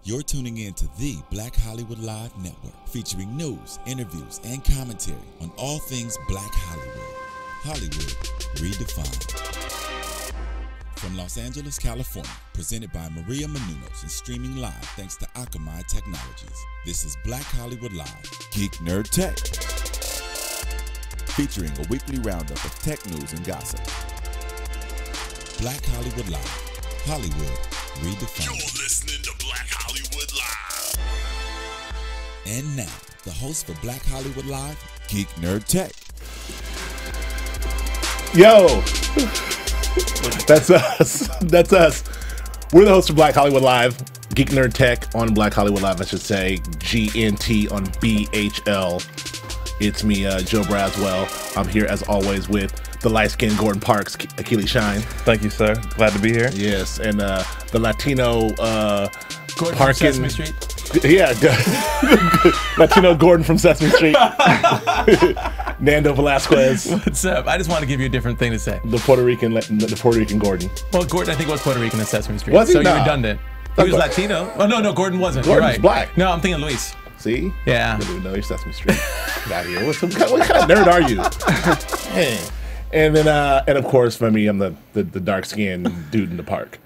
You're tuning in to the Black Hollywood Live Network, featuring news, interviews, and commentary on all things Black Hollywood. Hollywood redefined. From Los Angeles, California, presented by Maria Menounos and streaming live thanks to Akamai Technologies. This is Black Hollywood Live, Geek Nerd Tech, featuring a weekly roundup of tech news and gossip. Black Hollywood Live, Hollywood redefined. You're listening to Black Hollywood Live. And now, the host for Black Hollywood Live, Geek Nerd Tech. Yo, that's us. That's us. We're the hosts of Black Hollywood Live, Geek Nerd Tech on Black Hollywood Live, I should say, GNT on BHL. It's me, Joe Braswell. I'm here as always with the light-skinned Gordon Parks, Achilles Shine. Thank you, sir. Glad to be here. Yes, and the Latino Gordon Parkin. from Sesame Street. Yeah, Latino Gordon from Sesame Street. Nando Velasquez. What's up? I just want to give you a different thing to say. The Puerto Rican Gordon. Well, Gordon, I think was Puerto Rican in Sesame Street. Was he? So Nah. you're redundant. He was Latino. Oh, no, Gordon wasn't. Gordon's You're right. black. No, I'm thinking Luis. See? Yeah. I don't even know your Sesame Street. Get out of here. What kind of nerd are you? Man. And then, and of course, for me, I'm the dark-skinned dude in the park.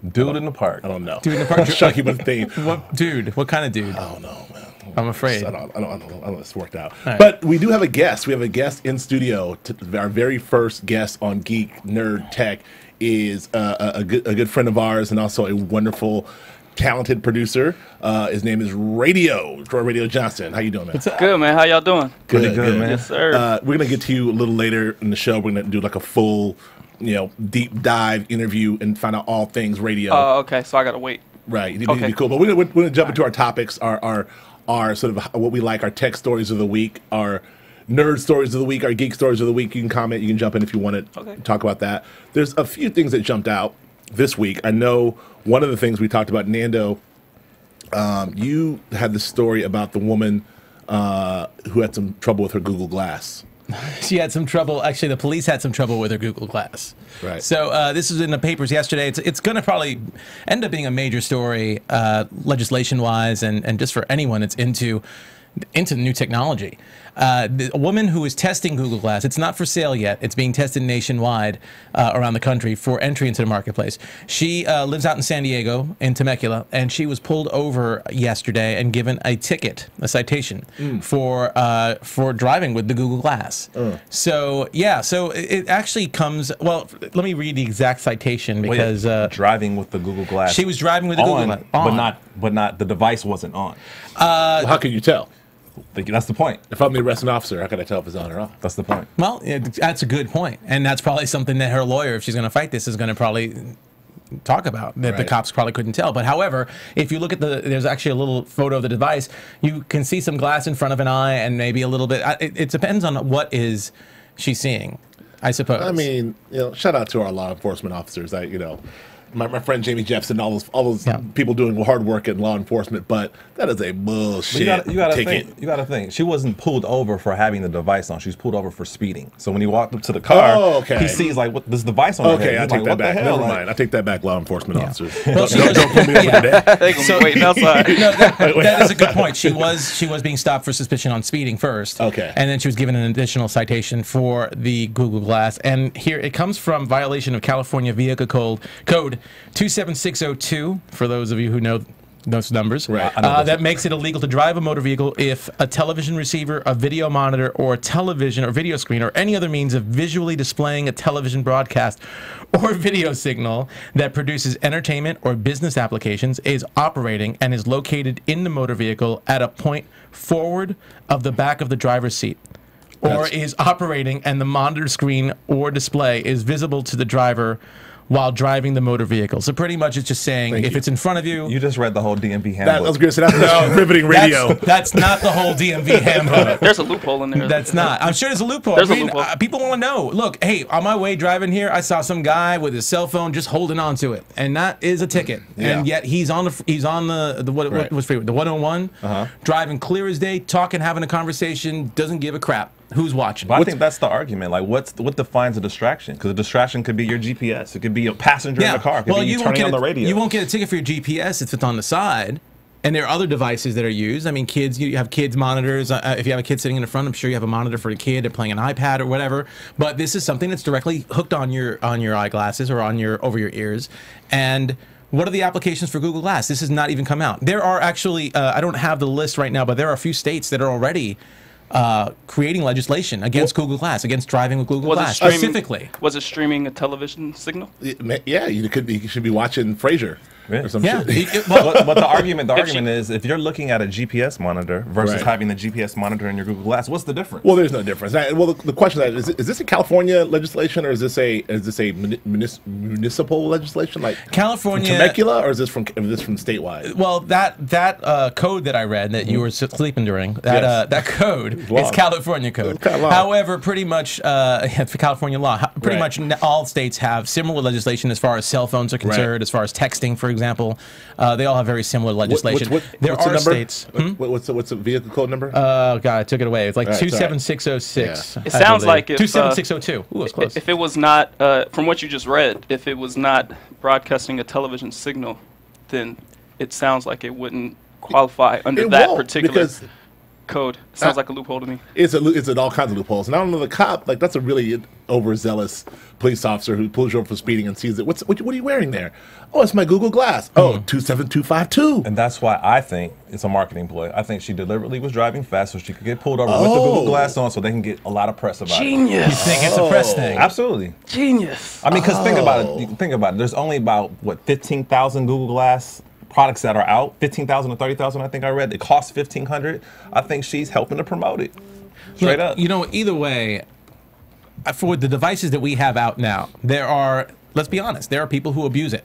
Dude in the park. I don't know. Dude in the park. Chucky with the theme. What dude? What kind of dude? I don't know, man. I'm afraid. I don't know if it's worked out. Right. But we do have a guest. We have a guest in studio. Our very first guest on Geek Nerd Tech is a good friend of ours and also a wonderful, talented producer. His name is Radio Johnson. How you doing, man? Good, man. How y'all doing? Pretty good, man. Yes, sir. We're gonna get to you a little later in the show. We're gonna do like a full, deep dive interview and find out all things radio. Oh, okay. So I gotta wait. Right, it'd Okay. be cool. But we're gonna jump into our topics, our sort of what we like, our tech stories of the week, our nerd stories of the week, our geek stories of the week. You can comment, you can jump in if you want to Okay. talk about that. There's a few things that jumped out this week. I know one of the things we talked about, Nando, you had the story about the woman who had some trouble with her Google Glass. She had some trouble. Actually, the police had some trouble with her Google Glass. Right. So this was in the papers yesterday. It's going to probably end up being a major story, legislation-wise, and just for anyone that's into new technology. A woman who is testing Google Glass. It's not for sale yet. It's being tested nationwide around the country for entry into the marketplace. She lives out in San Diego, in Temecula, and she was pulled over yesterday and given a ticket, a citation, for driving with the Google Glass. So, yeah, so it actually comes, well, let me read the exact citation because... driving with the Google Glass. She was driving with the Google Glass. But not, the device wasn't on. Well, how can you tell? That's the point. If I'm the arresting officer, how can I tell if it's on or off? That's the point. Well, that's a good point. And that's probably something that her lawyer, if she's going to fight this, is going to probably talk about, that the Right. cops probably couldn't tell. But however, if you look at there's actually a little photo of the device, you can see some glass in front of an eye and maybe a little bit. It depends on what is she seeing, I suppose. I mean, shout out to our law enforcement officers. My friend Jamie Jeffson, all those people doing hard work in law enforcement, but that is a bullshit You gotta ticket. think. You gotta think. She wasn't pulled over for having the device on. She was pulled over for speeding. So when he walked up to the car, he sees what this device on. Okay, I I take that back. Never mind. I take that back, law enforcement officers. Well, Don't put me over today. They gonna be waiting outside. No, that is a good point. She was being stopped for suspicion on speeding first. Okay. And then she was given an additional citation for the Google Glass. And here it comes from violation of California Vehicle Code 27602, for those of you who know those numbers. Right. That makes it illegal to drive a motor vehicle if a television receiver, a video monitor, or a television or video screen, or any other means of visually displaying a television broadcast or video signal that produces entertainment or business applications is operating and is located in the motor vehicle at a point forward of the back of the driver's seat, or is operating and the monitor screen or display is visible to the driver while driving the motor vehicle. So pretty much it's just saying if it's in front of you... You just read the whole DMV I handbook. was going to say, that's riveting radio. That's not the whole DMV handbook. There's a loophole in there. That's not. I'm sure there's a loophole. There's a loophole. People want to know. Look, hey, on my way driving here, I saw some guy with his cell phone just holding on to it, and that is a ticket. And yet he's on the what was favorite, the 101, driving clear as day, talking, having a conversation, doesn't give a crap who's watching. But I think that's the argument. Like, what defines a distraction? Because a distraction could be your GPS. It could be a passenger in the car. It could be you turning on the radio. You won't get a ticket for your GPS if it's on the side. And there are other devices that are used. I mean, kids, you have kids monitors. If you have a kid sitting in the front, I'm sure you have a monitor for a kid. They're playing an iPad or whatever. But this is something that's directly hooked on your eyeglasses or over your ears. And what are the applications for Google Glass? This has not even come out. There are actually, I don't have the list right now, but there are a few states that are already creating legislation against Google Glass, against driving with Google Glass specifically. Was it streaming a television signal? Yeah, you should be watching Frasier. Or some shit. But the argument is, if you're looking at a GPS monitor versus having the GPS monitor in your Google Glass, what's the difference? Well, there's no difference. Well, the question is this a California legislation, or is this a municipal legislation, like California Temecula, or is this from statewide? Well, that code that I read that you were sleeping during, that code is California code. However, pretty much for California law, pretty much all states have similar legislation as far as cell phones are concerned, as far as texting, for example. They all have very similar legislation. There are states. What's the vehicle code number? Oh God, I took it away. It's like 27606. It sounds like 27602. Ooh, it's close. If it was not, from what you just read, if it was not broadcasting a television signal, then it sounds like it wouldn't qualify under that particular code. It sounds like a loophole to me. It's all kinds of loopholes. And I don't know, the cop, like, that's a really overzealous police officer who pulls you over for speeding and sees it. What are you wearing there? Oh, it's my Google Glass. Oh, 27252. And that's why I think it's a marketing ploy. I think she deliberately was driving fast so she could get pulled over with the Google Glass on, so they can get a lot of press about it. Genius. You think it's a press thing? Absolutely. Genius. I mean, because think about it. There's only about 15,000 Google Glass products that are out. 15,000 or 30,000, I think I read. It costs $1,500. I think she's helping to promote it. Straight up. You know, either way, for the devices that we have out now, there are, let's be honest, there are people who abuse it.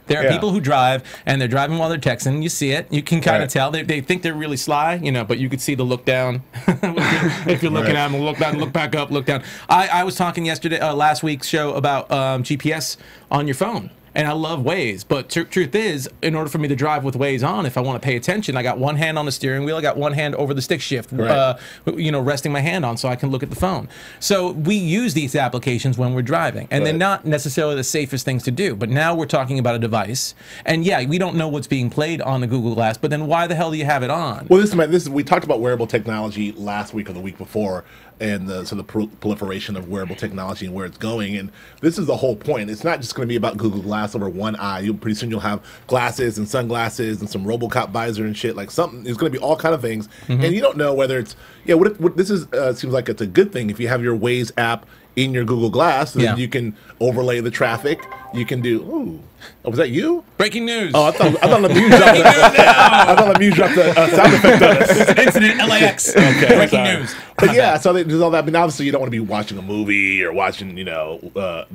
There are people who drive, and they're driving while they're texting. You see it. You can kind of tell. They think they're really sly, you know, but you could see the look down. If you're looking at them, look down, look back up, look down. I was talking last week's show about GPS on your phone. And I love Waze, but truth is, in order for me to drive with Waze on, if I want to pay attention, I got one hand on the steering wheel, I got one hand over the stick shift, resting my hand on so I can look at the phone. So we use these applications when we're driving, and they're not necessarily the safest things to do. But now we're talking about a device, and yeah, we don't know what's being played on the Google Glass, but then why the hell do you have it on? Well, we talked about wearable technology last week or the week before, and the proliferation of wearable technology and where it's going. And this is the whole point. It's not just going to be about Google Glass over one eye. Pretty soon you'll have glasses and sunglasses and some RoboCop visor and shit. Like something, it's going to be all kind of things. And you don't know whether it's, this is seems like it's a good thing if you have your Waze app in your Google Glass, then you can overlay the traffic. You can do, was that you? Breaking news. Oh, I thought Lemuse dropped the sound effect on us. Incident LAX. Okay, breaking news. But yeah, so there's all that. I mean, obviously, you don't want to be watching a movie or watching, the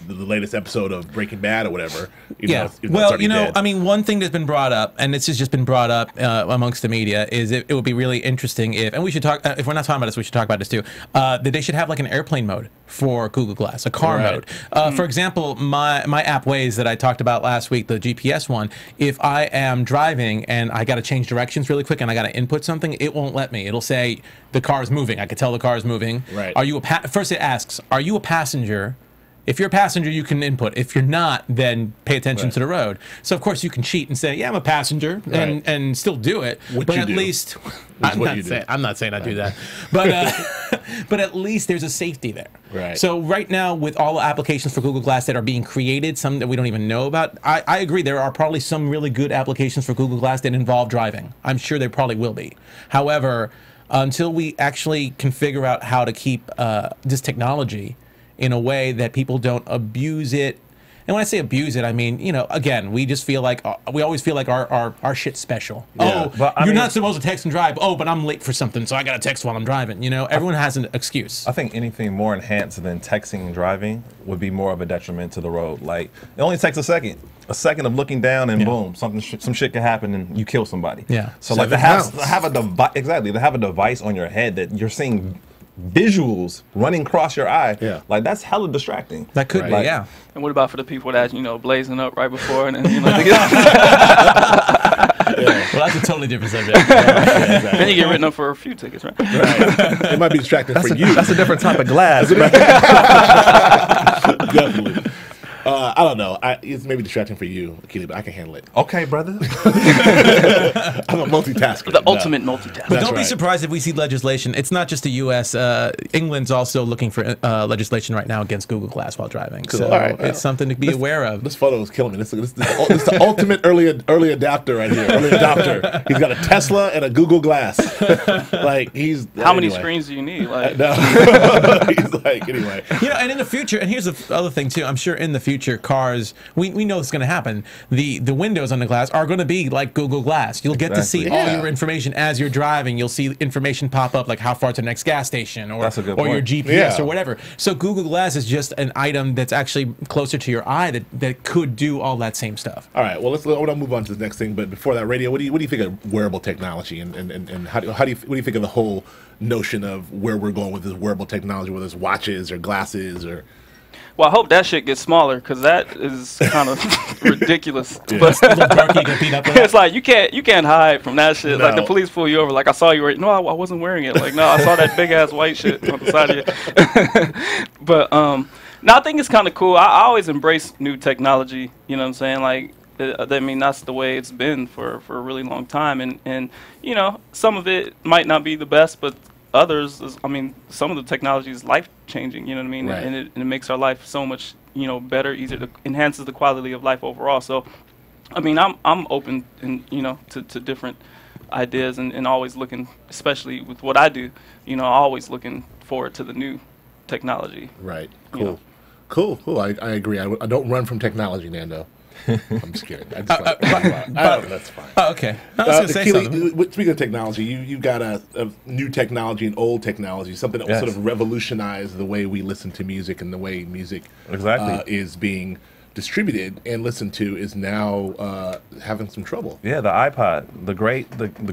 latest episode of Breaking Bad or whatever. I mean, one thing that's been brought up, and this has just been brought up amongst the media, is it would be really interesting and we should talk. If we're not talking about this, we should talk about this too. That they should have like an airplane mode for Google Glass, a car mode. For example, my app Waze that I talked about last week, the GPS one, if I am driving and I got to change directions really quick and I got to input something, it won't let me. It'll say the car is moving. I could tell the car is moving. Right. Are you first it asks, are you a passenger? If you're a passenger, you can input. If you're not, then pay attention to the road. So of course you can cheat and say, yeah, I'm a passenger, and still do it. But at least I'm not saying I do that. But but at least there's a safety there. Right. So right now, with all the applications for Google Glass that are being created, some that we don't even know about, I agree there are probably some really good applications for Google Glass that involve driving. I'm sure there probably will be. However, until we actually can figure out how to keep this technology in a way that people don't abuse it. And when I say abuse it, I mean, again, we just feel like, we always feel like our shit's special. Yeah. You're not supposed to text and drive. Oh, but I'm late for something, so I got to text while I'm driving. Everyone has an excuse. I think anything more enhanced than texting and driving would be more of a detriment to the road. Like, it only takes a second of looking down and boom, some shit can happen and you kill somebody. Yeah. So like to have a device, to have a device on your head that you're seeing visuals running across your eye, like that's hella distracting. That could be, yeah. And what about for the people that blazing up right before and then Well, that's a totally different subject. Then you get written up for a few tickets, right? Right. It might be distracting for you. That's a different type of glass. Definitely. I don't know. It's maybe distracting for you, Akili, but I can handle it. Okay, brother. I'm a multitasker. The ultimate multitasker. But don't be right. surprised if we see legislation. It's not just the U.S. England's also looking for legislation right now against Google Glass while driving. So All right. it's something to be aware of. This photo is killing me. This is the ultimate early adapter right here. Early adopter. He's got a Tesla and a Google Glass. Like How many screens do you need? Like, No. He's like, anyway. You know, and in the future, and here's the other thing too. I'm sure in the future, cars, we know it's going to happen. The windows on the glass are going to be like Google Glass. You'll get to see all your information as you're driving. You'll see information pop up like how far to the next gas station, or That's a good or your point. GPS or whatever. So Google Glass is just an item that's actually closer to your eye that could do all that same stuff. All right. Well, I'll move on to the next thing. But before that, radio. What do you think of wearable technology, and what do you think of the whole notion of where we're going with this wearable technology, whether it's watches or glasses or? well, I hope that shit gets smaller because that is kind of ridiculous. Yeah. But A little darky to beat up with it's like you can't hide from that shit. Like the No. police pull you over. Like I saw you. No, I wasn't wearing it. Like no, I saw that big ass white shit on the side of you. But no, I think it's kind of cool. I always embrace new technology. You know what I'm saying? Like. I mean, that's the way it's been for a really long time. And you know, some of it might not be the best, but others, I mean, some of the technology is life-changing, you know what I mean? Right. And it makes our life so much, you know, better, easier, enhances the quality of life overall. So, I mean, I'm open, you know, to different ideas and always looking, especially with what I do, you know, always looking forward to the new technology. Right. You Cool. know. Cool. I agree. I don't run from technology, Nando. I'm just kidding. I just like that's fine. Oh, okay. I was going to say Keely, something. speaking of technology, you've got a new technology and old technology, something that will sort of revolutionize the way we listen to music and the way music is being distributed and listened to is now having some trouble. Yeah, the iPod, the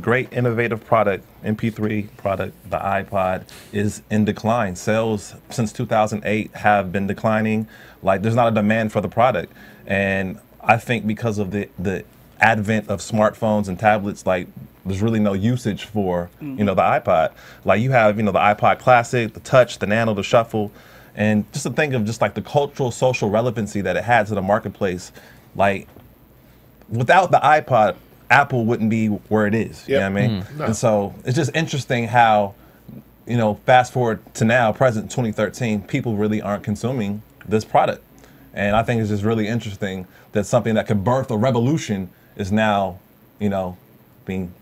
great innovative product, MP3 product, the iPod is in decline. Sales since 2008 have been declining. Like there's not a demand for the product, and I think because of the advent of smartphones and tablets, like there's really no usage for you know the iPod. Like you have the iPod Classic, the Touch, the Nano, the Shuffle, and just to think of just like the cultural social relevancy that it had to the marketplace. Like without the iPod, Apple wouldn't be where it is. You know what I mean? No. And so it's just interesting how fast forward to now, present 2013, people really aren't consuming this product. And I think it's just really interesting that something that could birth a revolution is now, being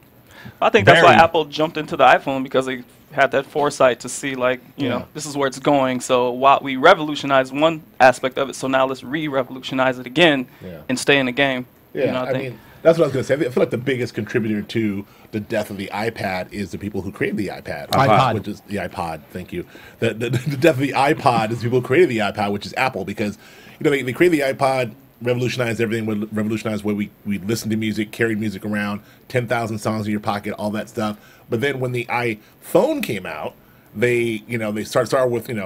I think that's why buried. Apple jumped into the iPhone because they had that foresight to see, like, you know, this is where it's going. So while we revolutionized one aspect of it, so now let's re-revolutionize it again and stay in the game. Yeah, You know, I mean, that's what I was going to say. I feel like the biggest contributor to the death of the iPad is the people who created the iPad. Which is the iPod, thank you. The death of the iPod is the people who created the iPod, which is Apple, because, they created the iPod, revolutionized everything, revolutionized where we listened to music, carried music around, 10,000 songs in your pocket, all that stuff. But then when the iPhone came out, they started with, it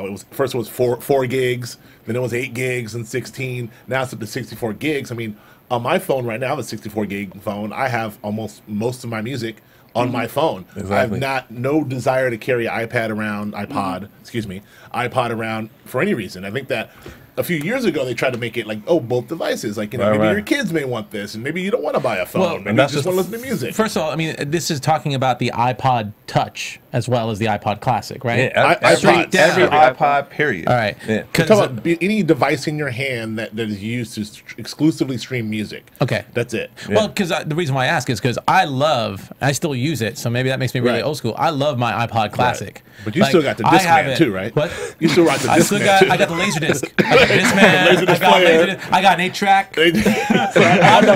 was 4 gigs, then it was 8 gigs and 16, now it's up to 64 gigs. I mean, on my phone right now, I have a 64 gig phone. I have almost most of my music on my phone. Exactly. I have no desire to carry an iPod around for any reason. I think that a few years ago they tried to make it like, both devices. Like, maybe your kids may want this, and maybe you don't want to buy a phone. Well, maybe you just want to listen to music. First of all, I mean, this is talking about the iPod Touch as well as the iPod Classic, right? Yeah, iPod, every every iPod, period. All right. Yeah. Talk about any device in your hand that is used to exclusively stream music. Okay. That's it. Well, because the reason why I ask is because I still use it, so maybe that makes me really Right. old school. I love my iPod Classic. But you still got the Discman too, right? What? You still rock the I still Discman got. too. I got the Laserdisc. I got the Discman. Laserdisc player. I got an 8-track. I know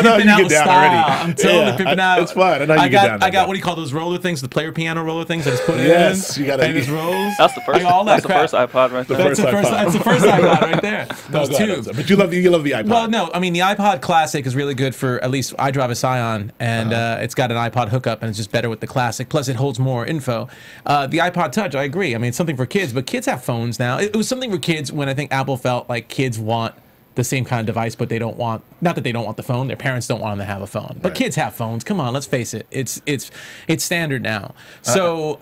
pimping you out get with down style. already. I'm totally pimping out. It's fine. I know you get down. I got what do you call those roller things? The player piano roller things. I just put it Yes, in. you gotta- and it just rolls. That's the I first. got all that That's the crap. first iPod right there. first iPod. That's the first iPod right there. Those Go ahead, two. but you love the iPod. Well, no, I mean the iPod Classic is really good for, at least I drive a Scion, and it's got an iPod hookup, and it's just better with the Classic. Plus, it holds more info. The iPod Touch, I agree. I mean, it's something for kids, but kids have phones now. It was something for kids when I think Apple felt like kids want the same kind of device, but they don't want, not that they don't want the phone, their parents don't want them to have a phone. But kids have phones. Come on, let's face it. It's standard now. So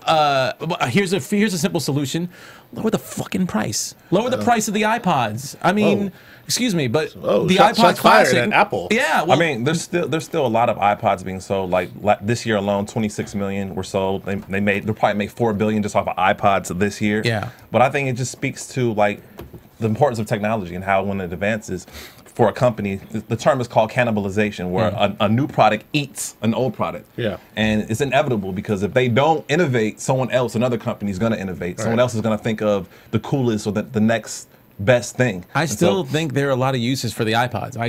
here's a simple solution. Lower the fucking price. Lower the price of the iPods. I mean, excuse me, but the iPod Classic, at Apple. Yeah, well, I mean, there's still a lot of iPods being sold. Like this year alone, 26 million were sold. They'll probably make 4 billion just off of iPods this year. Yeah. But I think it just speaks to like the importance of technology and how when it advances for a company, the term is called cannibalization, where a new product eats an old product. Yeah. And it's inevitable because if they don't innovate, someone else, another company is going to innovate. Someone else is going to think of the coolest or the next best thing. I still think there are a lot of uses for the iPods. I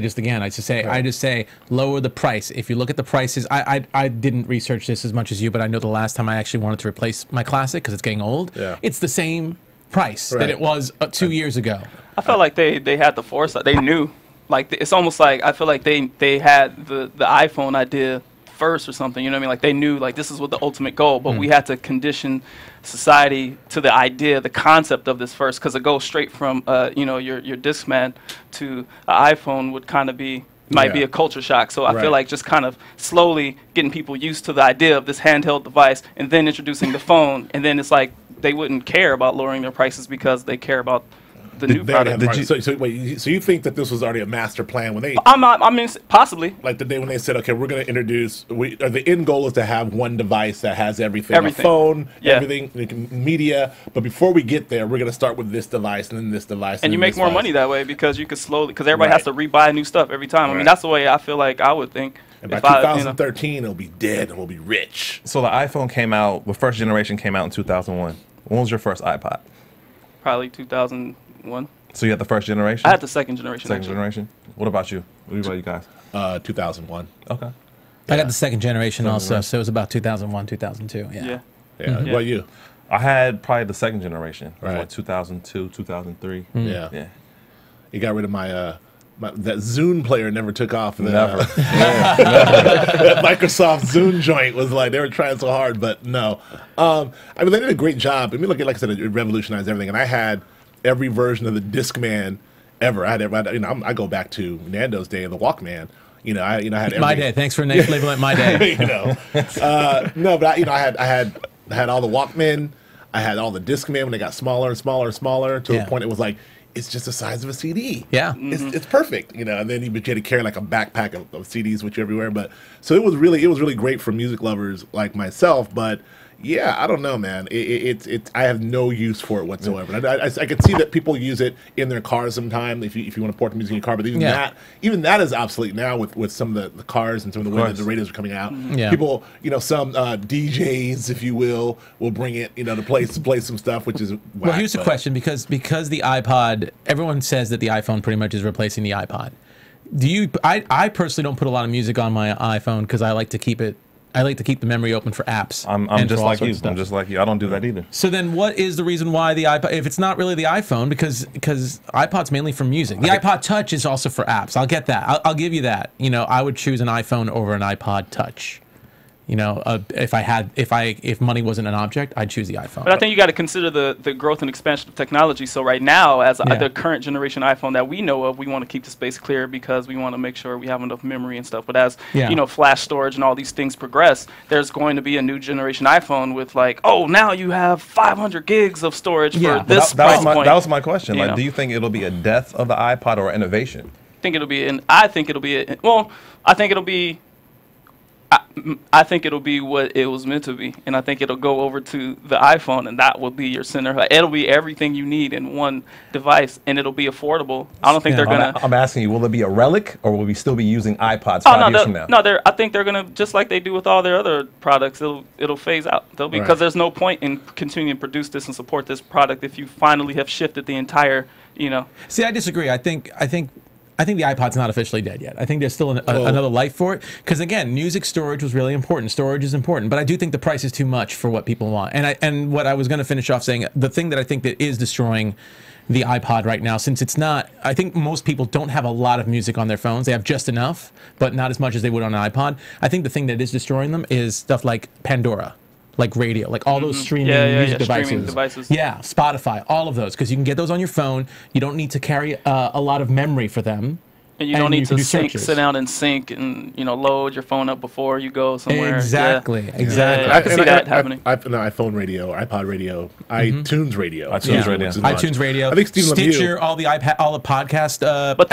just say lower the price. If you look at the prices, I didn't research this as much as you, but I know the last time I actually wanted to replace my Classic because it's getting old, it's the same price that it was 2 years ago. I felt like they had the foresight. They knew. Like, it's almost like I feel like they had the iPhone idea first or something. You know what I mean? Like, they knew, like, this is what the ultimate goal, but we had to condition society to the idea, the concept of this first, because it goes straight from you know, your Discman to an iPhone would kind of be might be a culture shock. So I feel like just kind of slowly getting people used to the idea of this handheld device and then introducing the phone, and then it's like they wouldn't care about lowering their prices because they care about the new product. So you think that this was already a master plan when they? I mean, possibly. Like the day when they said, okay, we're going to introduce. The end goal is to have one device that has everything. A phone, everything, media. But before we get there, we're going to start with this device and then this device. And you make more money that way because you could slowly, because everybody has to rebuy new stuff every time. I mean, that's the way I feel like I would think. And by 2013, it'll be dead and we'll be rich. So the iPhone came out. The first generation came out in 2001. When was your first iPod? Probably 2001. So you had the first generation? I had the second generation. Second generation. What about you? What about you guys? 2001. Okay. I got the second generation also, so it was about 2001, 2002. Yeah. What about you? I had probably the second generation. Like 2002, 2003. Yeah. You got rid of my that Zune player never took off. Never. That Microsoft Zune joint was like, they were trying so hard, but no. I mean, they did a great job. I mean, look, like I said, it revolutionized everything. And I had every version of the Discman ever. I go back to Nando's day and the Walkman. I had every, my day. Thanks for labeling it my day. No, but I had all the Walkman. I had all the Discman when they got smaller and smaller and smaller to the point it was like, it's just the size of a CD. Yeah. It's perfect, and then you had to carry like a backpack of CDs with you everywhere. But so it was really great for music lovers like myself. But yeah, I don't know, man. I have no use for it whatsoever. I can see that people use it in their cars sometime if you want to port the music in your car. But even that is obsolete now with some of the cars and some of the way that the radios are coming out. Yeah. People, some DJs, if you will bring it, to play some stuff, which is whack. Well, here's the question, because the iPod, everyone says that the iPhone pretty much is replacing the iPod. I personally don't put a lot of music on my iPhone because I like to keep the memory open for apps. I'm just like you. I'm just like you. I don't do that either. So then what is the reason why the iPod, if it's not really the iPhone, because iPod's mainly for music. The iPod Touch is also for apps. I'll get that. I'll give you that. I would choose an iPhone over an iPod Touch. If money wasn't an object, I'd choose the iPhone. But I think you got to consider the growth and expansion of technology. So right now, as the current generation iPhone that we know of, we want to keep the space clear because we want to make sure we have enough memory and stuff. But as flash storage and all these things progress, there's going to be a new generation iPhone with like, oh, now you have 500 gigs of storage for this price point. That was my question. Like, do you think it'll be a death of the iPod or innovation? I think it'll be what it was meant to be, and I think it'll go over to the iPhone, and that will be your center. Like, it'll be everything you need in one device, and it'll be affordable. I don't think they're gonna. I'm asking you, will it be a relic, or will we still be using iPods 5 years from now? No, I think they're gonna, just like they do with all their other products. It'll phase out. They'll be, because there's no point in continuing to produce this and support this product if you finally have shifted the entire. See, I disagree. I think the iPod's not officially dead yet. I think there's still another life for it. Because again, music storage was really important. Storage is important, but I do think the price is too much for what people want. And what I was going to finish off saying, the thing that I think that is destroying the iPod right now, since it's not, I think most people don't have a lot of music on their phones. They have just enough, but not as much as they would on an iPod. I think the thing that is destroying them is stuff like Pandora. like radio, like all those streaming music devices. Yeah, Spotify, all of those, because you can get those on your phone. You don't need to carry a lot of memory for them. And you don't need to sit down and sync and load your phone up before you go somewhere. Exactly. Yeah, I can see that happening. iPhone radio, iPod radio, iTunes radio, iTunes radio. I think Stitcher, all the podcast. But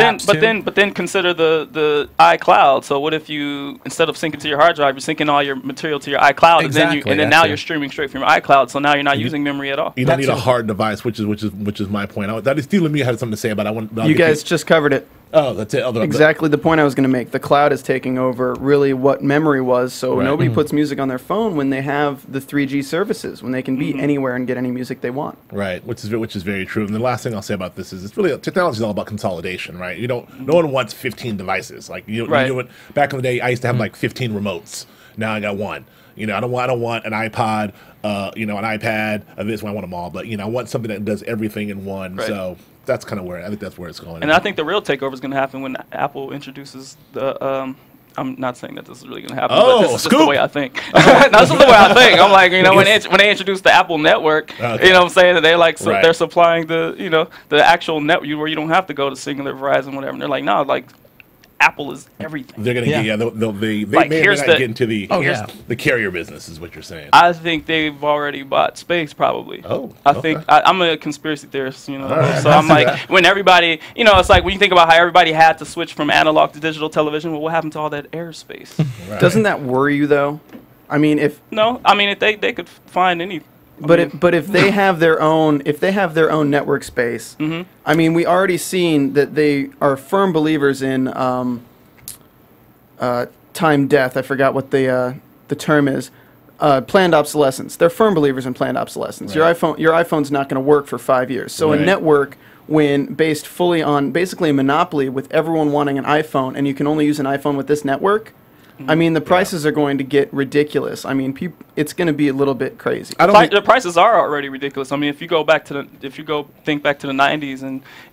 then consider the iCloud. So what if you, instead of syncing to your hard drive, you're syncing all your material to your iCloud, and then now you're streaming straight from your iCloud. So now you're not using memory at all. You don't need a hard device, which is my point. That is Steve Lemieux had something to say about. You guys just covered it. Oh, that's it. Exactly the point I was going to make. The cloud is taking over really what memory was. So nobody puts music on their phone when they have the 3G services, when they can be anywhere and get any music they want. Right, which is very true. And the last thing I'll say about this is it's really technology is all about consolidation, right? No one wants 15 devices. Like back in the day, I used to have like 15 remotes. Now I got one. I don't want an iPod, an iPad. This one I want them all, but I want something that does everything in one. Right. So that's kind of where I think that's where it's going. And I think the real takeover is going to happen when Apple introduces the. I'm not saying that this is really going to happen, but this is just the way I think. That's just the way I think. I'm like, when they introduced the Apple network, what I'm saying, that they they're supplying the actual network where you don't have to go to Singular, Verizon, whatever. And they're like, no, like Apple is everything. They're going to get they may not get into the carrier business, is what you're saying. I think they've already bought space, probably. I think I'm a conspiracy theorist, so I'm like, when everybody, it's like when you think about how everybody had to switch from analog to digital television, well, what happened to all that airspace? Doesn't that worry you though? I mean, if they could find any. But if they have their own network space, I mean, we already seen that they are firm believers in time death. I forgot what the term is. Planned obsolescence. They're firm believers in planned obsolescence. Right. Your iPhone's not going to work for 5 years. So a network, when based fully on basically a monopoly with everyone wanting an iPhone, and you can only use an iPhone with this network. I mean, the prices are going to get ridiculous. I mean, it's going to be a little bit crazy. The prices are already ridiculous. I mean, if you go think back to the 90s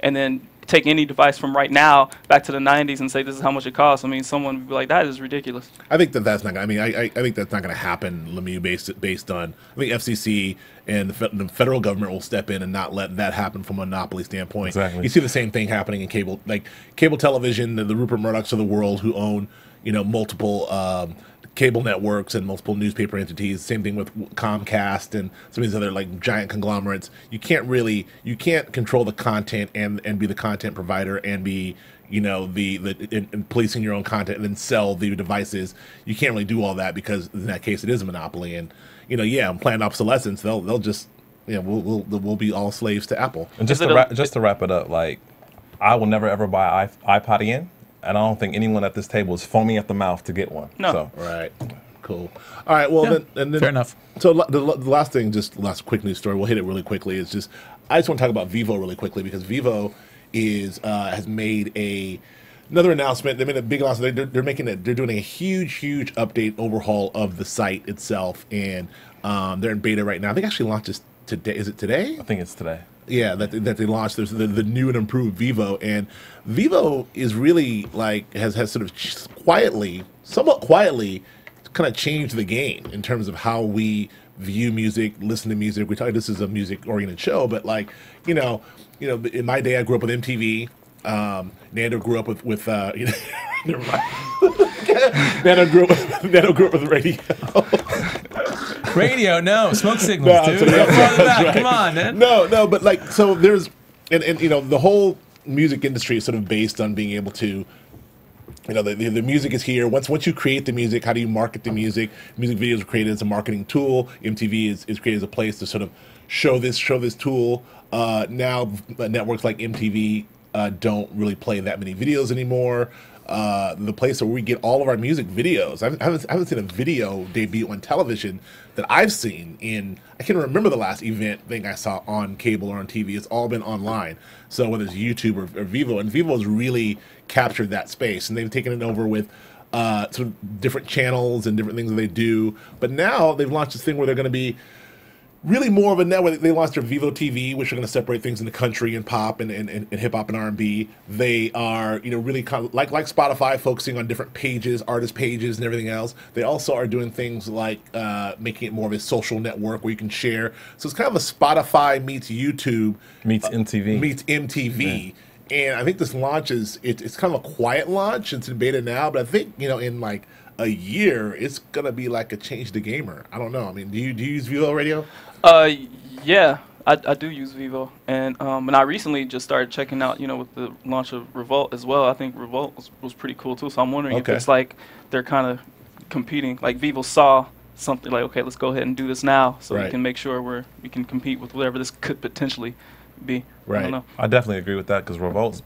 and then take any device from right now back to the 90s and say this is how much it costs, I mean, someone would be like, that is ridiculous. I think that's not. I mean, I think that's not going to happen, Lemieux, based on. I think FCC and the federal government will step in and not let that happen from a monopoly standpoint. Exactly. You see the same thing happening in cable television. The Rupert Murdochs of the world who own multiple cable networks and multiple newspaper entities. Same thing with Comcast and some of these other like giant conglomerates. You can't control the content and be the content provider and be in policing your own content and then sell the devices. You can't really do all that because in that case it is a monopoly. And planned obsolescence, they'll just we'll be all slaves to Apple. And just to wrap it up, like I will never ever buy iPod again. And I don't think anyone at this table is foaming at the mouth to get one. No. So. Right. Cool. All right. Well, then fair enough. So the last thing, just last quick news story. We'll hit it really quickly. I just want to talk about Vivo really quickly because Vivo has made another announcement. They made a big announcement. They're doing a huge update overhaul of the site itself, and they're in beta right now. I think actually launches today. Is it today? I think it's today. Yeah, that they launched. There's the new and improved Vivo, and Vivo is really has sort of somewhat quietly, kind of changed the game in terms of how we view music, listen to music. We tell you this is a music-oriented show, but in my day, I grew up with MTV. Nando grew up with never mind. Nando grew up with radio. Radio, no smoke signals, dude. Right. Come on, man. No, but so there's and the whole music industry is sort of based on being able to, the music is here. Once you create the music, how do you market the music? Music videos are created as a marketing tool. MTV is created as a place to sort of show this tool. Now networks like MTV don't really play that many videos anymore. The place where we get all of our music videos. I haven't seen a video debut on television that I've seen I can't remember the last event thing I saw on cable or on TV. It's all been online. So whether it's YouTube or Vivo, and Vivo has really captured that space, and they've taken it over with some different channels and different things that they do. But now they've launched this thing where they're going to be really more of a network. They launched their Vivo TV, which are going to separate things into country and pop and hip hop and R&B. They are, really kind of like Spotify, focusing on different pages, artist pages, and everything else. They also are doing things like making it more of a social network where you can share. So it's kind of a Spotify meets YouTube meets MTV meets MTV. Yeah. And I think this launch it's kind of a quiet launch. It's in beta now, but I think in like a year, it's gonna be like a change the gamer. I don't know. I mean, do you use Vivo Radio? Yeah, I do use Vivo, and I recently just started checking out, with the launch of Revolt as well. I think Revolt was pretty cool too. So I'm wondering if it's like they're kind of competing. Like Vivo saw something like, okay, let's go ahead and do this now, so we can make sure we can compete with whatever this could potentially be. Right. I don't know. I definitely agree with that because Revolt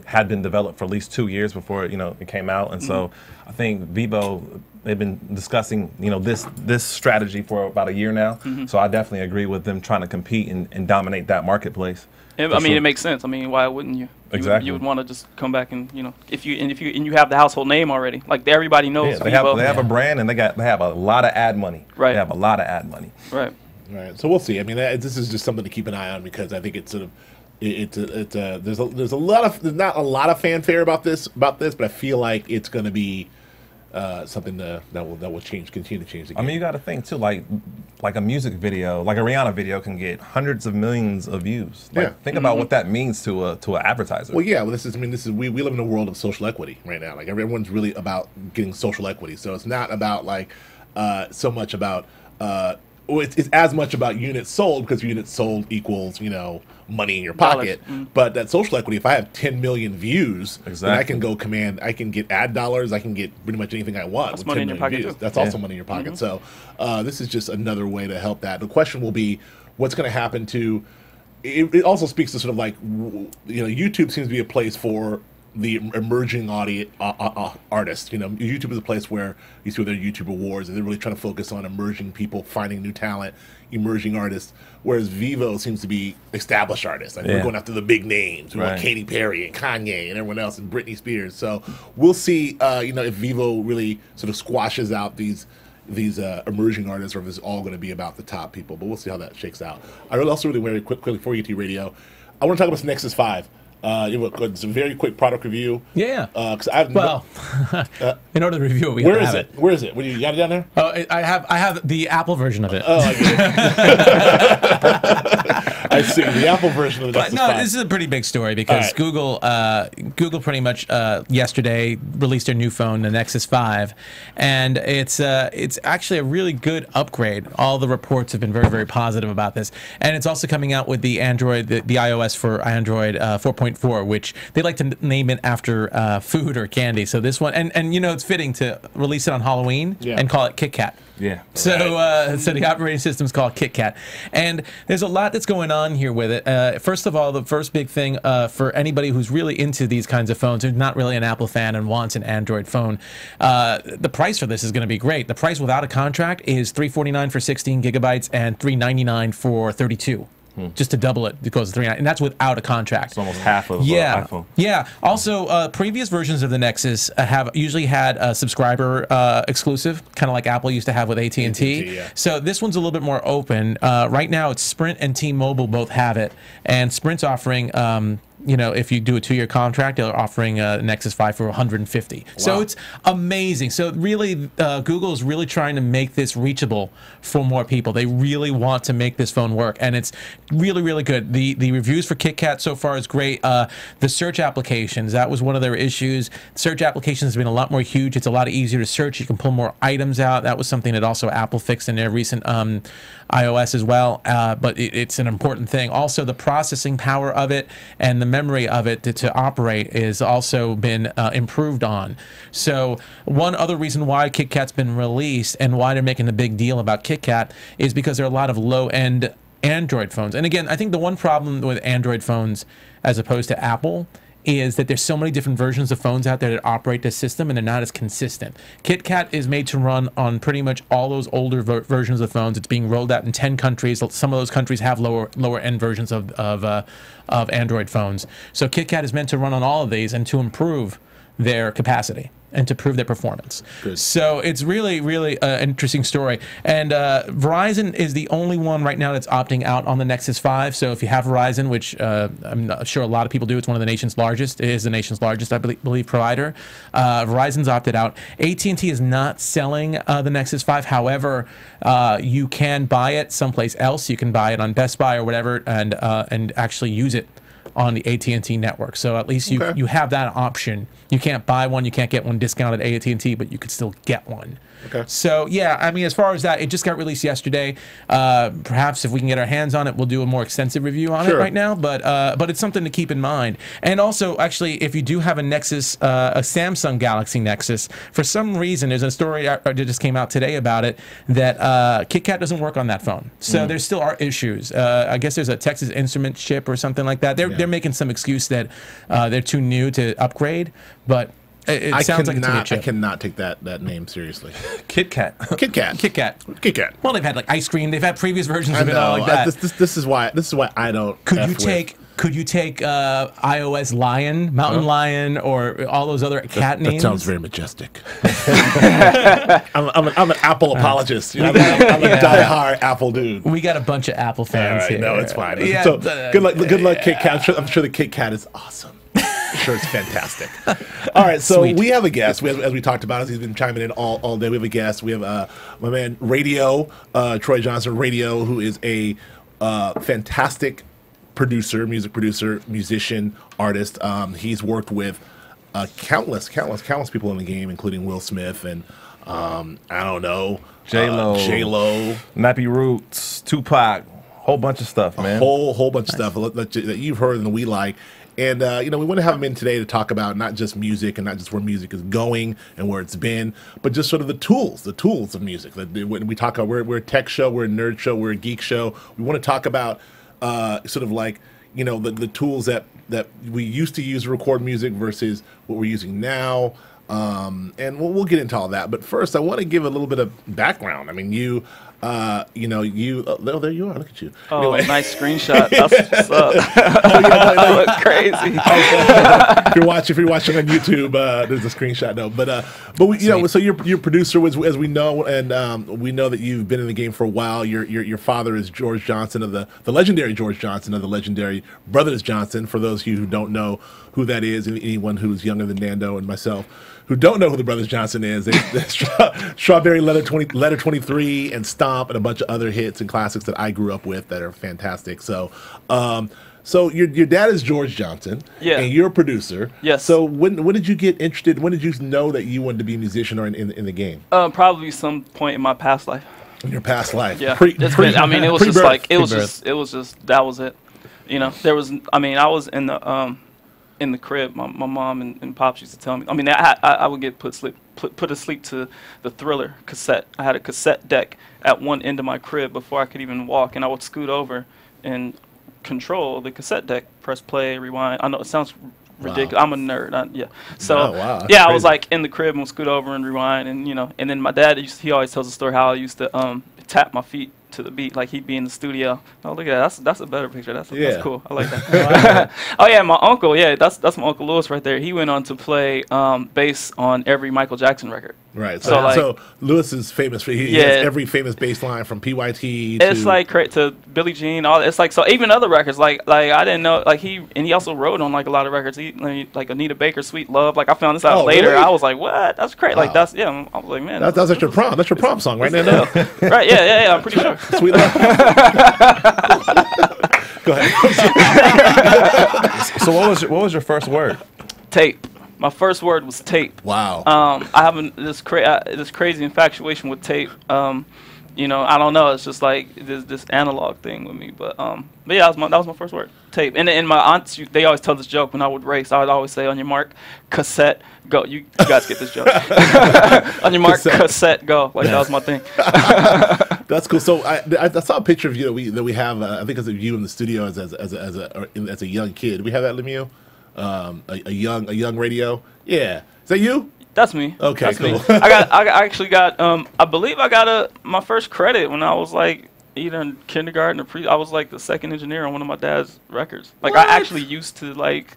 had been developed for at least 2 years before it came out, and so I think Vivo, they've been discussing this strategy for about a year now. So I definitely agree with them trying to compete and dominate that marketplace. It makes sense. I mean, why wouldn't you? Exactly. You would want to just come back and if you have the household name already, like everybody knows. Yeah, they have a brand and they have a lot of ad money. Right. They have a lot of ad money. Right. Right, so we'll see. I mean, this is just something to keep an eye on because I think it's sort of there's not a lot of fanfare about this, but I feel like it's going to be something that will continue to change the game. I mean, you got to think too, like a music video, like a Rihanna video, can get hundreds of millions of views. Think about what that means to an advertiser. Well, yeah. Well, we live in a world of social equity right now. Like everyone's really about getting social equity, so it's not about like so much about. It's as much about units sold because units sold equals money in your pocket. But that social equity, if I have 10 million views, then I can I can get ad dollars, I can get pretty much anything I want. That's with money 10 in your million pocket views. too. That's also money in your pocket. So this is just another way to help that. The question will be, what's going to happen to? It also speaks to sort of like YouTube seems to be a place for the emerging artists. YouTube is a place where you see their YouTube awards, and they're really trying to focus on emerging people, finding new talent, emerging artists. Whereas Vivo seems to be established artists. Like we're going after the big names. We want Katy Perry and Kanye and everyone else and Britney Spears. So we'll see, if Vivo really sort of squashes out these emerging artists, or if it's all going to be about the top people. But we'll see how that shakes out. I also really very quickly before we get to radio, I want to talk about this Nexus 5. It's a very quick product review. Yeah. Because I have in order to review it, we where have is to it? Where is it? What, you got it down there? Oh, I have the Apple version of it. Oh, I get it. I see the Apple version of the Nexus 5. This is a pretty big story because Google pretty much yesterday released their new phone, the Nexus 5, and it's actually a really good upgrade. All the reports have been very, very positive about this, and it's also coming out with the Android, the iOS for Android 4.4, which they like to name it after food or candy. So this one, and it's fitting to release it on Halloween and call it Kit Kat. Yeah. So the operating system's called Kit Kat, and there's a lot that's going on here with it. First of all, the first big thing for anybody who's really into these kinds of phones, who's not really an Apple fan and wants an Android phone, the price for this is going to be great. The price without a contract is $349 for 16 gigabytes and $399 for 32. Just to double it, it goes to $399, and that's without a contract. It's almost half of iPhone. Yeah. Also, previous versions of the Nexus have usually had a subscriber exclusive, kind of like Apple used to have with AT&T. Yeah. So this one's a little bit more open. Right now, it's Sprint and T-Mobile both have it, and Sprint's offering. If you do a 2-year contract, they're offering Nexus 5 for $150. Wow. So it's amazing. So really, Google is really trying to make this reachable for more people. They really want to make this phone work, and it's really, really good. The reviews for Kit Kat so far is great. The search applications, that was one of their issues. Search applications have been a lot more huge. It's a lot easier to search. You can pull more items out. That was something that also Apple fixed in their recent iOS as well, but it's an important thing. Also, the processing power of it and the memory of it to operate is also been improved on. So one other reason why Kit Kat's been released and why they're making a big deal about Kit Kat is because there are a lot of low-end Android phones. And again, I think the one problem with Android phones as opposed to Apple is that there's so many different versions of phones out there that operate this system, and they're not as consistent. Kit Kat is made to run on pretty much all those older versions of phones. It's being rolled out in 10 countries. Some of those countries have lower end versions of Android phones. So Kit Kat is meant to run on all of these and to improve their capacity. and to prove their performance. Good. So it's really, really an interesting story. And Verizon is the only one right now that's opting out on the Nexus 5. So if you have Verizon, which I'm not sure a lot of people do, it's one of the nation's largest. It is the nation's largest, I believe, provider. Verizon's opted out. AT&T is not selling the Nexus 5. However, you can buy it someplace else. You can buy it on Best Buy or whatever, and actually use it on the AT&T network. So at least you have that option. You can't buy one, you can't get one discounted at AT&T, but you could still get one. Okay. So yeah, I mean, as far as that, it just got released yesterday. Perhaps if we can get our hands on it, we'll do a more extensive review on it right now. But it's something to keep in mind. And also, actually, if you do have a Nexus, a Samsung Galaxy Nexus, for some reason, there's a story that just came out today about it that KitKat doesn't work on that phone. So there still are issues. I guess there's a Texas Instruments chip or something like that. They're making some excuse that they're too new to upgrade, but. It sounds like it's a new chip. I cannot take that name seriously. KitKat. KitKat. Well, they've had like ice cream. They've had previous versions of it all like that. This is why I don't. Could you take iOS Lion, Mountain Lion, or all those other cat names? That sounds very majestic. I'm an Apple apologist. I'm a diehard Apple dude. We got a bunch of Apple fans here. No, it's fine. So good luck, KitKat. I'm sure the KitKat is awesome. I'm sure it's fantastic. All right, so we have a guest. As we talked about, he's been chiming in all day. We have a guest. We have my man Radio, Troy Johnson, Radio, who is a fantastic producer, music producer, musician, artist. He's worked with countless people in the game, including Will Smith and I don't know, J-Lo, Nappy Roots, Tupac, whole bunch of stuff, man. A whole bunch of stuff that you've heard and that we like. And, we want to have him in today to talk about not just music and not just where music is going and where it's been, but just sort of the tools of music. When we talk about, we're a tech show, we're a nerd show, we're a geek show. We want to talk about sort of like, the tools that we used to use to record music versus what we're using now. And we'll get into all that. But first, I want to give a little bit of background. I mean, there you are. Look at you. Oh, anyway. Nice screenshot. That's what's up. I look crazy. if you're watching on YouTube, there's a screenshot. No, but we, so your producer was, as we know, and we know that you've been in the game for a while. Your father is George Johnson of the legendary George Johnson of the legendary Brothers Johnson. For those of you who don't know who that is, and anyone who's younger than Nando and myself who don't know who the Brothers Johnson is, Strawberry Letter 23 and Stomp and a bunch of other hits and classics that I grew up with that are fantastic. So, so your dad is George Johnson, and you're a producer. Yes. So when did you get interested? When did you know that you wanted to be a musician or in the game? Probably some point in my past life. In your past life, yeah. It was just like it was just that was it. There was. I was in the crib. My mom and pops used to tell me. I would get put asleep to the Thriller cassette. I had a cassette deck at one end of my crib before I could even walk, and I would scoot over and control the cassette deck, press play, rewind. I know it sounds ridiculous. Wow. I'm a nerd. So I was like in the crib and would scoot over and rewind, and and then my dad he always tells a story how I used to tap my feet to the beat, like he'd be in the studio. Oh, look at that. That's a better picture. That's cool. I like that. Oh yeah, my uncle. Yeah, that's my Uncle Lewis right there. He went on to play bass on every Michael Jackson record. Right. So Lewis is famous for he has every famous bass line from PYT. It's like to Billie Jean. All it's like so even other records like I didn't know like he also wrote on like a lot of records. He like Anita Baker, Sweet Love. Like I found this out later. Really? I was like, what? That's great. Wow. Like I was like, man. That's like your prom. That's your prom song right now. Right. Yeah. I'm pretty sure. Sweet Love. Go ahead. So what was your first word? Tape. My first word was tape. Wow. I have this crazy infatuation with tape. I don't know. It's just like this analog thing with me. But yeah, that was my first word, tape. And my aunts, they always tell this joke when I would race. I would always say, "On your mark, cassette, go." You guys get this joke. On your mark, cassette, go. Like that was my thing. That's cool. So I saw a picture of you that we have. I think it's of you in the studio as a young kid. Do we have that, Lemieux? A young Radio. Yeah, is that you? That's me. Okay, that's cool. Me. I actually got I believe I got my first credit when I was like either in kindergarten or I was like the second engineer on one of my dad's records. Like what? I actually used to like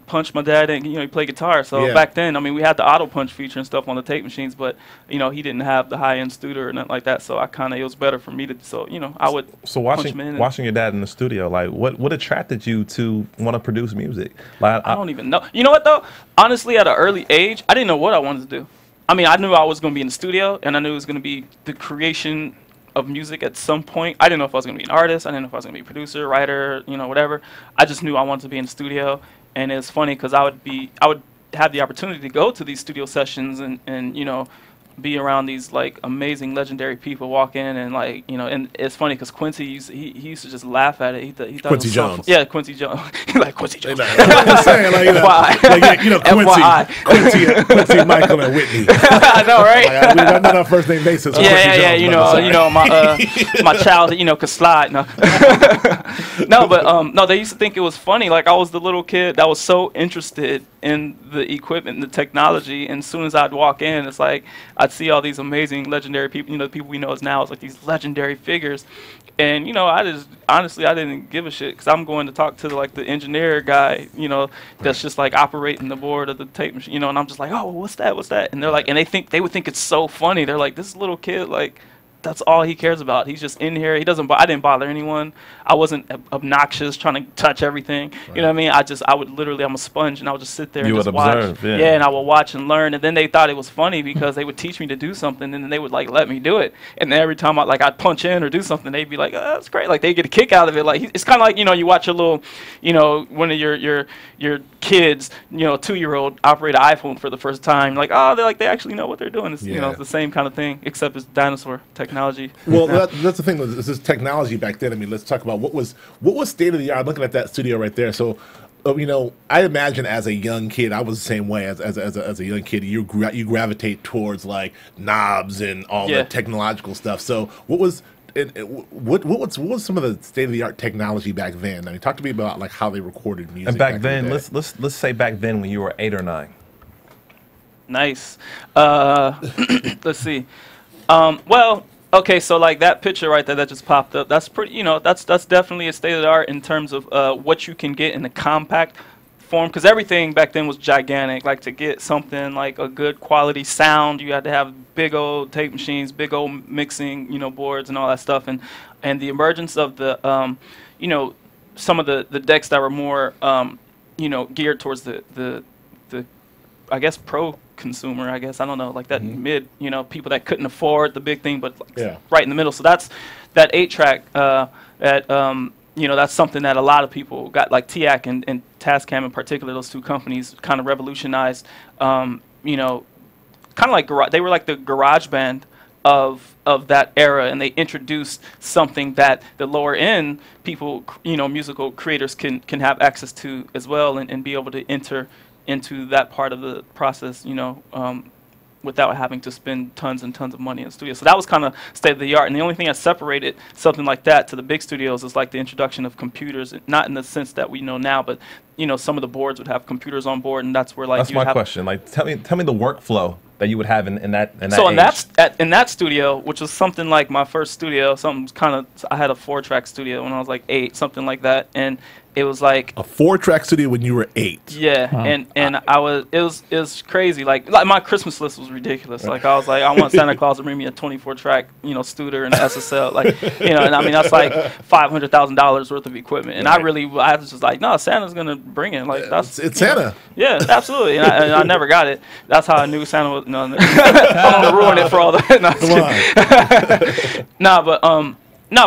punch my dad, and he played guitar. So back then, I mean, we had the auto punch feature and stuff on the tape machines, but he didn't have the high end studio or nothing like that. So it was better for me to. So I would. So watching your dad in the studio, like what attracted you to want to produce music? Like I don't even know. You know what though? Honestly, at an early age, I didn't know what I wanted to do. I mean, I knew I was going to be in the studio, and I knew it was going to be the creation of music at some point. I didn't know if I was going to be an artist. I didn't know if I was going to be a producer, writer, whatever. I just knew I wanted to be in the studio, and it's funny because I would have the opportunity to go to these studio sessions and be around these like amazing legendary people, walk in and and it's funny because Quincy he used to just laugh at it. He thought Quincy it was Jones. Yeah, Quincy Jones. Like Quincy Jones. I'm saying, Quincy, Michael, and Whitney. I know, right? We're not on first name basis. My child, could slide. No, no, they used to think it was funny. Like I was the little kid that was so interested in the equipment and the technology, and as soon as I'd walk in, it's like I'd see all these amazing legendary people, the people we know as now as like these legendary figures, and I just honestly I didn't give a shit because I'm going to talk to the engineer guy, that's just like operating the board of the tape machine, and I'm just like, oh, what's that, and they're like, and they would think it's so funny. They're like, this little kid, like, that's all he cares about. He's just in here. I didn't bother anyone. I wasn't obnoxious trying to touch everything. Right. You know what I mean? I would literally, I'm a sponge, and I would just sit there and just watch. Observe, yeah, and I would watch and learn. And then they thought it was funny because they would teach me to do something, and then they would let me do it. And then every time I'd punch in or do something, they'd be like, oh, that's great. Like they get a kick out of it. Like it's kind of like you watch a little, one of your kids, 2-year-old operate an iPhone for the first time. Like, oh, they actually know what they're doing. It's the same kind of thing, except it's dinosaur technology. Well, that's the thing. This is technology back then. I mean, let's talk about what was state of the art. I'm looking at that studio right there. So, I imagine as a young kid, I was the same way. As a young kid, you gravitate towards like knobs and all the technological stuff. So, what was some of the state of the art technology back then? I mean, talk to me about like how they recorded music. And back then, let's say back then when you were 8 or 9. Nice. Let's see. Well, okay, so like that picture right there that just popped up, that's pretty, that's definitely a state of the art in terms of what you can get in a compact form, because everything back then was gigantic. Like to get something like a good quality sound, you had to have big old tape machines, big old mixing, boards and all that stuff, and the emergence of the, some of the decks that were more, geared towards the I guess pro consumer, I guess, I don't know, like that mid, people that couldn't afford the big thing, but right in the middle. So that's that 8-track that's something that a lot of people got, like TIAC and Tascam in particular. Those two companies kind of revolutionized, kind of like they were like the garage band of that era, and they introduced something that the lower end people, musical creators can have access to as well, and be able to enter into that part of the process, without having to spend tons and tons of money in the studio. So that was kind of state of the art. And the only thing that separated something like that to the big studios is like the introduction of computers, not in the sense that we know now, but some of the boards would have computers on board, and that's where like that's my question. Like tell me the workflow that you would have in that. So in that studio, which was something like my first studio, I had a 4-track studio when I was like 8, something like that, and it was like a 4-track studio when you were 8. Yeah, and it was crazy. Like my Christmas list was ridiculous. Like I was like, I want Santa Claus to bring me a 24-track, Studer and an SSL, like, and I mean that's like $500,000 worth of equipment. And I was just like, no, Santa's gonna bring it. Like it's Santa. Yeah, absolutely. And I never got it. That's how I knew Santa was. No, I don't want to ruin it for all that. No,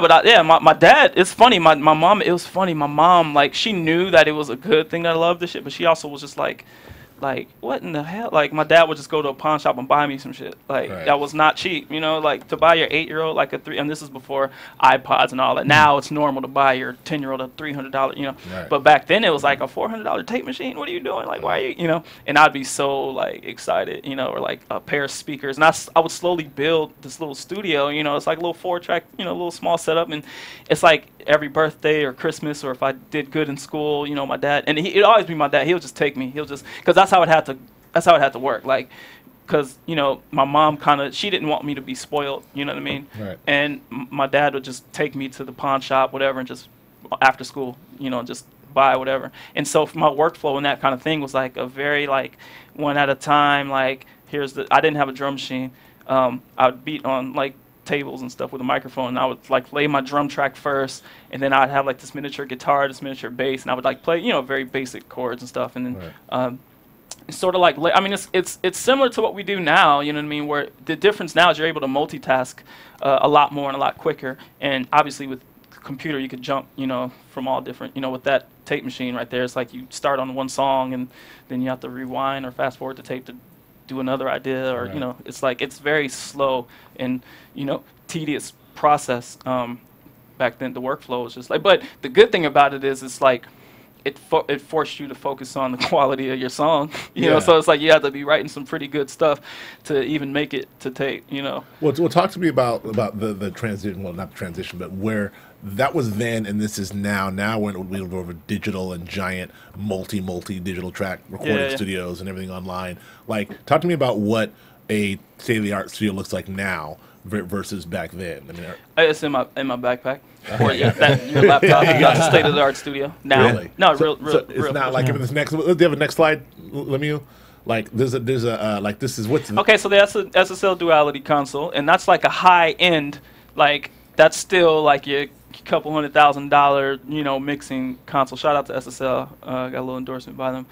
my dad, it's funny, my mom, it was funny, my mom, like, she knew that it was a good thing that I loved this shit, but she also was just like, what in the hell? Like, my dad would just go to a pawn shop and buy me some shit. Like, that was not cheap, like, to buy your 8-year-old, like, and this is before iPods and all that. Now it's normal to buy your 10-year-old a $300, But back then it was like a $400 tape machine. What are you doing? Like, why are you, And I'd be so, like, excited, or like a pair of speakers. And I would slowly build this little studio, it's like a little 4-track, little small setup. And it's like every birthday or Christmas, or if I did good in school, my dad, and it'd always be my dad. He'll just take me. Because that's how it had to work. Like, because my mom she didn't want me to be spoiled. You know what I mean? Right. And my dad would just take me to the pawn shop, whatever, and just after school, just by, whatever. And so for my workflow and that kind of thing was like a very like one at a time. Like I didn't have a drum machine. I would beat on like tables and stuff with a microphone, and I would like lay my drum track first, and then I'd have like this miniature guitar, this miniature bass, and I would like play, very basic chords and stuff, and then it's sort of like, I mean, it's similar to what we do now, you know what I mean, where the difference now is you're able to multitask a lot more and a lot quicker, and obviously with computer you could jump, from all different, with that tape machine right there, it's like you start on one song and then you have to rewind or fast forward the tape to do another idea, or it's like it's very slow and tedious process. Back then the workflow was just like, but the good thing about it is it's like it forced you to focus on the quality of your song, you know. So it's like you have to be writing some pretty good stuff to even make it to tape, Well, talk to me about the transition. Well, not the transition, but where that was then and this is now. Now we're over digital and giant multi digital track recording studios and everything online. Like, talk to me about what a state of the art studio looks like now versus back then. I mean, it's in my backpack. Or your laptop. Not the state of the art studio now. Really? No, so, real. It's not like this next. Do you have a next slide, Lemieux? Like there's a like this is what's okay. So that's a SSL duality console, and that's like a high end. Like that's still like your couple $100,000 mixing console. Shout out to SSL. Got a little endorsement by them,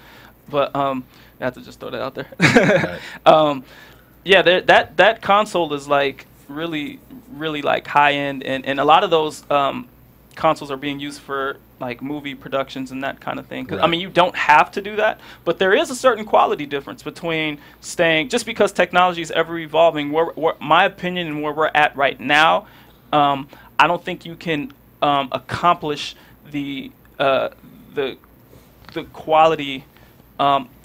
but I have to just throw that out there. Right. That console is like really like high end, and a lot of those consoles are being used for like movie productions and that kind of thing. Right. I mean, you don't have to do that, but there is a certain quality difference between staying, just because technology is ever evolving. My opinion and where we're at right now, I don't think you can accomplish the quality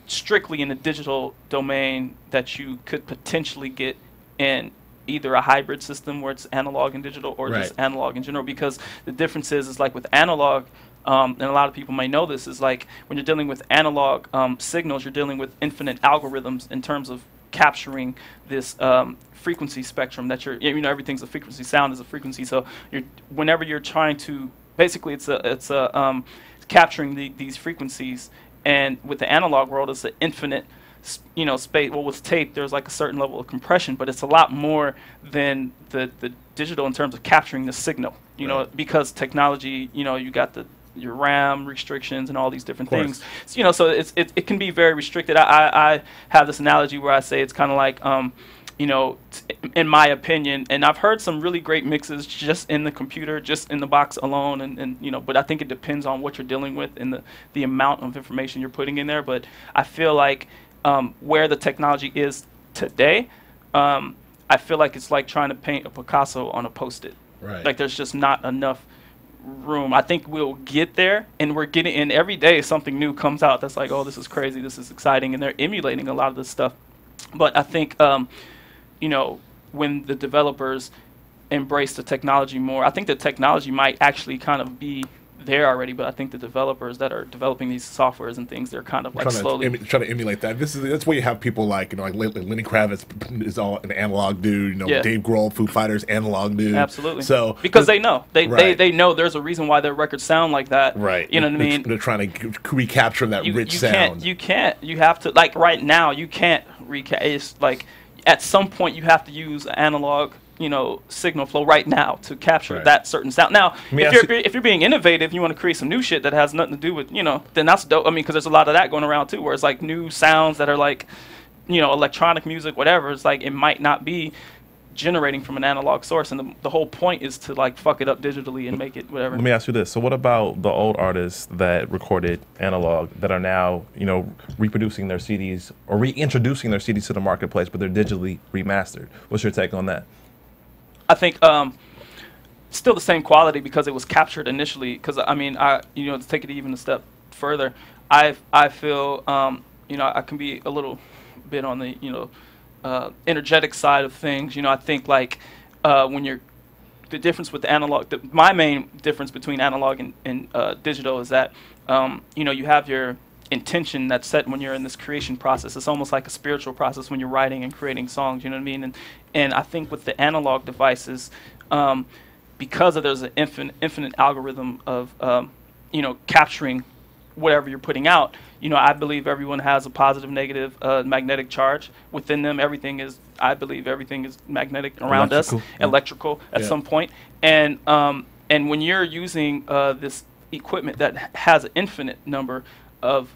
strictly in the digital domain that you could potentially get in either a hybrid system where it's analog and digital, or just analog in general, because the difference is like with analog, and a lot of people may know this, is like when you're dealing with analog signals, you're dealing with infinite algorithms in terms of capturing this frequency spectrum that everything's a frequency, sound is a frequency, so whenever you're trying to, basically it's capturing these frequencies, and with the analog world it's an infinite space. Well, with tape, there's like a certain level of compression, but it's a lot more than the digital in terms of capturing the signal. Because technology, you got your RAM restrictions and all these different things. So it can be very restricted. I have this analogy where I say it's kind of like, in my opinion, and I've heard some really great mixes just in the computer, just in the box alone, and but I think it depends on what you're dealing with and the amount of information you're putting in there. But I feel like where the technology is today, I feel like it's like trying to paint a Picasso on a Post-it. Right. Like there's just not enough room. I think we'll get there, and we're getting. And every day something new comes out that's like, oh, this is crazy, this is exciting, and they're emulating a lot of this stuff. But I think, when the developers embrace the technology more, I think the technology might actually kind of be there already, but I think the developers that are developing these softwares and things, they're kind of like slowly trying to emulate that. That's where you have people like like Lenny Kravitz is all an analog dude. Dave Grohl, Foo Fighters, analog dude. Absolutely. So because they know they know there's a reason why their records sound like that. Right. You know what I mean? They're trying to recapture that rich sound. You can't. You have to, like right now you can't recapture. It's like at some point you have to use analog signal flow right now to capture that certain sound. Now, if you're being innovative, you want to create some new shit that has nothing to do with, then that's dope. I mean, because there's a lot of that going around too, where it's like new sounds that are like, electronic music, whatever. It's like it might not be generating from an analog source, and the whole point is to like fuck it up digitally and make it whatever. Let me ask you this. So what about the old artists that recorded analog that are now, reproducing their CDs or reintroducing their CDs to the marketplace, but they're digitally remastered? What's your take on that? I think still the same quality because it was captured initially. Because I mean, to take it even a step further, I feel I can be a little bit on the energetic side of things. I think like when the difference with the analog, my main difference between analog and digital is that you have your intention that's set when you're in this creation process. It's almost like a spiritual process when you're writing and creating songs, you know what I mean? And I think with the analog devices, because there's an infinite algorithm of capturing whatever you're putting out. You know, I believe everyone has a positive, negative magnetic charge within them. I believe everything is magnetic around us, electrical at some point. And when you're using this equipment that has an infinite number of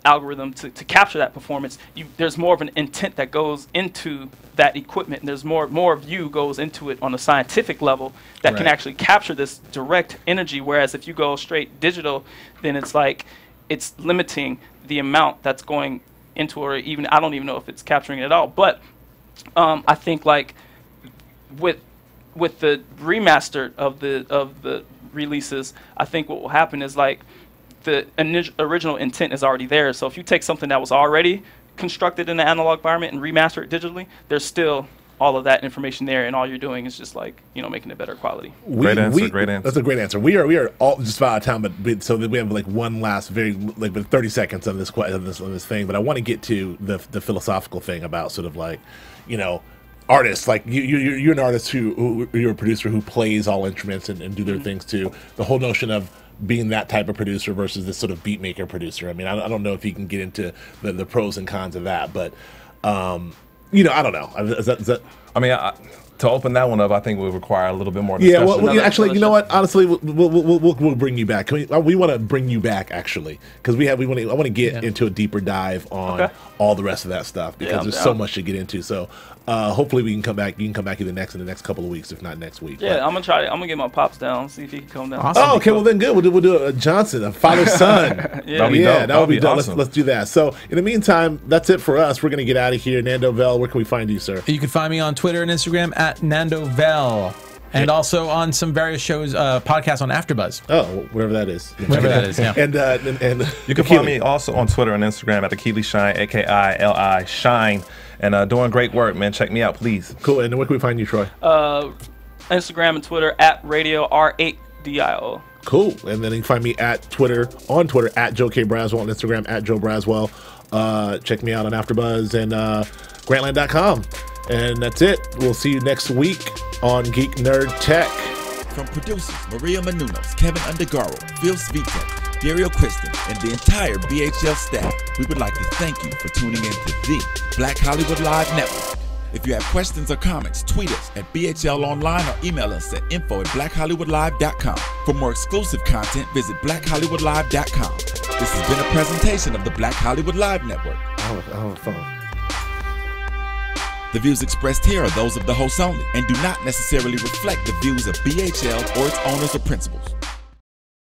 algorithm to capture that performance, there's more of an intent that goes into that equipment, and there's more view goes into it on a scientific level that can actually capture this direct energy. Whereas if you go straight digital, then it's like it's limiting the amount that's going into it, or even I don't even know if it's capturing it at all. But I think like with the remaster of the releases, I think what will happen is like the original intent is already there. So if you take something that was already constructed in the analog environment and remaster it digitally, there's still all of that information there, and all you're doing is just like, you know, making it better quality. Great answer. That's a great answer. We are all just about out of time, but so that we have like one last 30 seconds on this thing. But I want to get to the philosophical thing about sort of like, you know, artists. Like you're an artist who you're a producer who plays all instruments and do their things too. The whole notion of being that type of producer versus this sort of beat maker producer. I mean, I don't know if you can get into the pros and cons of that, but you know, I don't know. Is that I mean, to open that one up, I think would require a little bit more discussion. Yeah, well, actually, you know what? Honestly, we'll bring you back. We want to bring you back actually, because I want to get into a deeper dive on all the rest of that stuff, because there's so much to get into. So hopefully we can come back. You can come back either in the next couple of weeks, if not next week. Yeah, I'm gonna get my pops down, see if he can come down. Awesome. Oh, okay. Well, then good. We'll do a Johnson, a father-son. That would be dope. Awesome. Let's do that. So in the meantime, that's it for us. We're gonna get out of here. Nando Vell, where can we find you, sir? You can find me on Twitter and Instagram at Nando Vell, and also on some various shows, podcasts on AfterBuzz. Oh, wherever that is. Wherever that is, yeah. And you can find me also on Twitter and Instagram at Akili Shine, AKILI Shine, and doing great work, man. Check me out, please. Cool. And where can we find you, Troy? Instagram and Twitter at Radio R8d. Cool. And then you can find me on Twitter at Joe K. Braswell, on Instagram at Joe Braswell. Check me out on AfterBuzz and Grantland.com. And that's it. We'll see you next week on Geek Nerd Tech. From producers Maria Menounos, Kevin Undergaro, Phil Svito, Dario Kristen, and the entire BHL staff, we would like to thank you for tuning in to the Black Hollywood Live Network. If you have questions or comments, tweet us at BHL Online or email us at info@blackhollywoodlive.com. For more exclusive content, visit blackhollywoodlive.com. This has been a presentation of the Black Hollywood Live Network. Oh, phone. The views expressed here are those of the hosts only and do not necessarily reflect the views of BHL or its owners or principals.